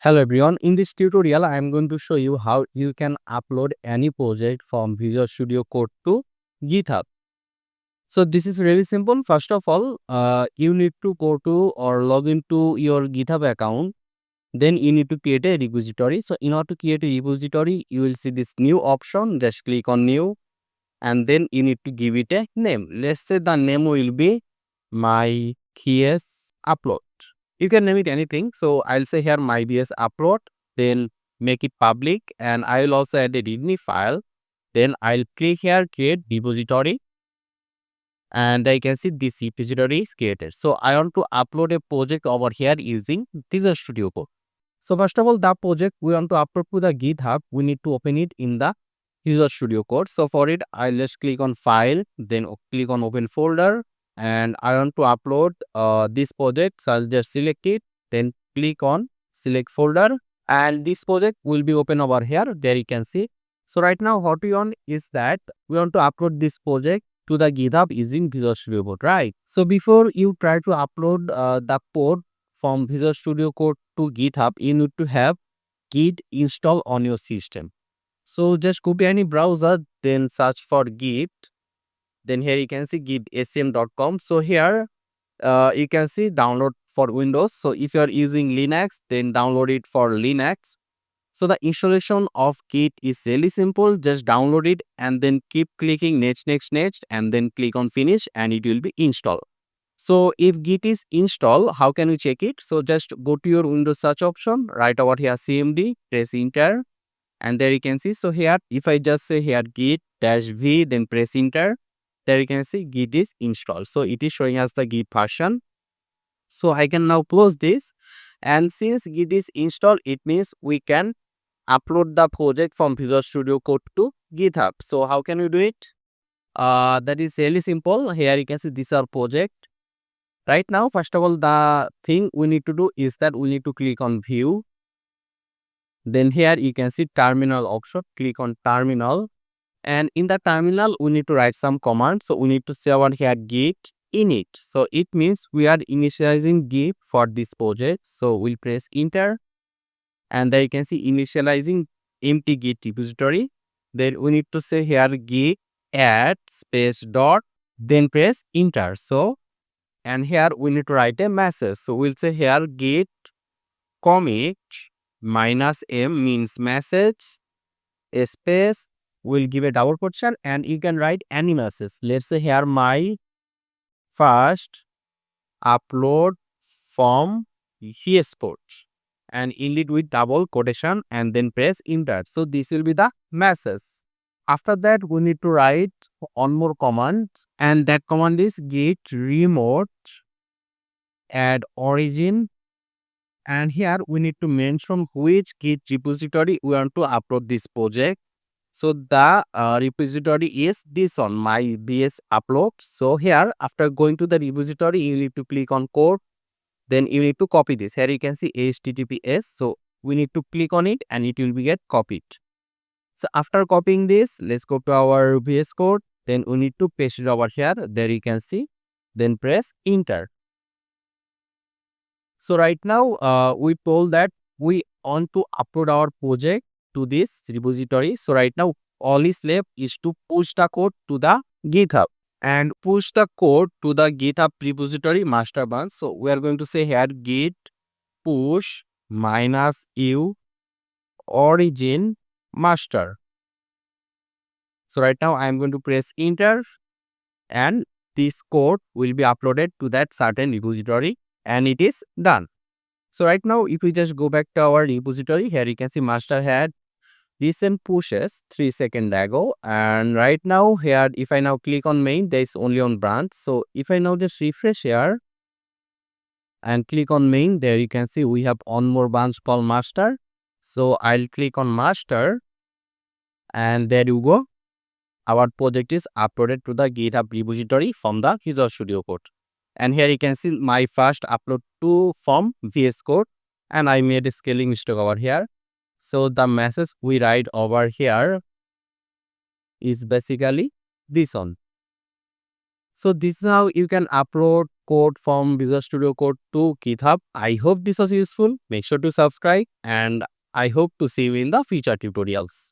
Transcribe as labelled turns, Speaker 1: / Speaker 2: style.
Speaker 1: Hello everyone, in this tutorial I am going to show you how you can upload any project from Visual Studio Code to GitHub. So this is really simple. First of all, you need to go to or log into your GitHub account. Then you need to create a repository. So in order to create a repository, you will see this new option. Just click on new and then you need to give it a name. Let's say the name will be my VS upload. You can name it anything. So I'll say here my VS upload, then make it public, and I will also add a readme file. Then I'll click here create repository, and I can see this repository is created. So I want to upload a project over here using Visual Studio Code. So first of all, the project we want to upload to the GitHub, we need to open it in the Visual Studio Code. So for it, I'll just click on file, then click on open folder, and I want to upload this project. So I'll just select it, then click on select folder, and this project will be open over here. There you can see. So right now what we want is that we want to upload this project to the GitHub using Visual Studio Code, right? So before you try to upload the code from Visual Studio Code to GitHub, you need to have Git installed on your system. So just go to any browser, then search for Git. Then here you can see git.acm.com. So here you can see download for Windows. So if you are using Linux, then download it for Linux. So the installation of Git is really simple. Just download it and then keep clicking next, and then click on finish and it will be installed. So if Git is installed, how can we check it? So just go to your Windows search option, right over here CMD, press enter, and there you can see. So here if I just say here git-v, then press enter, there you can see Git is installed. So it is showing us the Git version. So I can now close this, and since Git is installed, it means we can upload the project from Visual Studio Code to GitHub. So how can we do it? That is really simple. Here you can see this is our project. Right now, first of all, the thing we need to do is that we need to click on view. Then here you can see terminal option. Click on terminal, and in the terminal we need to write some command. So we need to say over here git init. So it means we are initializing Git for this project. So we'll press enter, and there you can see initializing empty Git repository. Then we need to say here git add space dot, then press enter. So and here we need to write a message. So we'll say here git commit -m means message, a space, we'll give a double quotation, and you can write any message. Let's say here my first upload from VS Code, and end it with double quotation and then press enter. So this will be the message. After that, we need to write one more command, and that command is git remote add origin, and here we need to mention which Git repository we want to upload this project. So the repository is this one, my VS upload. So here after going to the repository, you need to click on code, then you need to copy this. Here you can see HTTPS. So we need to click on it and it will be get copied. So after copying this, let's go to our VS Code. Then we need to paste it over here. There you can see. Then press enter. So right now we told that we want to upload our project to this repository. So right now all is left is to push the code to the GitHub and push the code to the GitHub repository master branch. So we are going to say here git push -u origin master. So right now I am going to press enter, and this code will be uploaded to that certain repository, and it is done. So right now if we just go back to our repository, here you can see master had recent pushes 3 seconds ago, and right now here if I now click on main, there is only on branch. So if I now just refresh here and click on main, there you can see we have one more branch called master. So I'll click on master, and there you go, our project is uploaded to the GitHub repository from the Visual Studio Code. And here you can see my first upload to from VS Code, and I made a scaling mistake over here. So the message we write over here is basically this one. So this is how you can upload code from Visual Studio Code to GitHub. I hope this was useful. Make sure to subscribe and I hope to see you in the future tutorials.